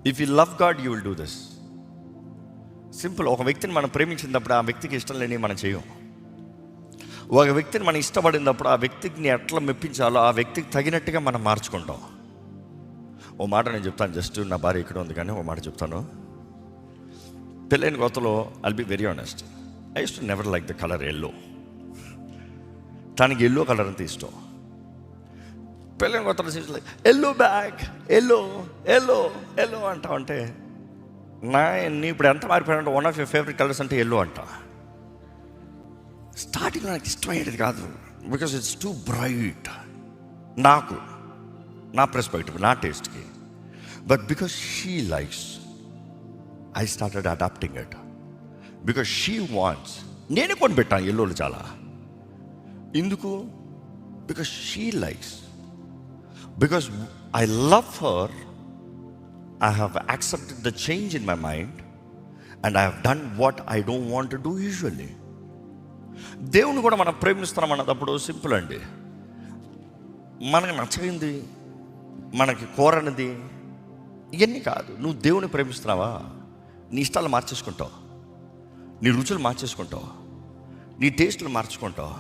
If you love God you will do this. Simple. ఒక వ్యక్తిని మనం ప్రేమించినప్పుడు ఆ వ్యక్తికి ఇష్టం లేని మనం చేయం. ఒక వ్యక్తిని మనం ఇష్టపడినప్పుడు ఆ వ్యక్తిని ఎట్లా మెప్పించాలో ఆ వ్యక్తికి తగినట్టుగా మనం మార్చుకుంటాం. ఓ మాట నేను చెప్తాను, జస్ట్ నా భార్య ఇక్కడ ఉంది కానీ ఓ మాట చెప్తాను. పెళ్ళైన కొత్తలో I'll be very honest, I used to never like the colour yellow. తనకి ఎల్లో కలర్ అంతా ఇష్టం. పెళ్ళైన కొత్తలో yellow bag, yellow yellow yellow అంటా అంటే నీ ఇప్పుడు ఎంత మారిపోయాడంటే one of your favourite colours అంటే ఎల్లో అంట. స్టార్టింగ్ నాకు ఇష్టమయ్యేది కాదు, బికాస్ ఇట్స్ టూ బ్రైట్. నాకు నా పర్స్పెక్టివ్, నా టేస్ట్కి. But because she likes, I started adapting it. Because she wants. నేనే కొనిపెట్టాను ఎల్లోలు చాలా. ఎందుకు? Because she likes. Because I love her, I have accepted the change in my mind and I have done what I don't want to do usually. దేవుని కూడా మనం ప్రేమిస్తున్నాం అన్నప్పుడు simple అండి. మనకు నచ్చగింది, మనకి కోరనిది ఇవన్నీ కాదు. నువ్వు దేవుని ప్రేమిస్తున్నావా, నీ ఇష్టాలు మార్చేసుకుంటావు, నీ రుచులు మార్చేసుకుంటావు, నీ టేస్టులు మార్చుకుంటావు.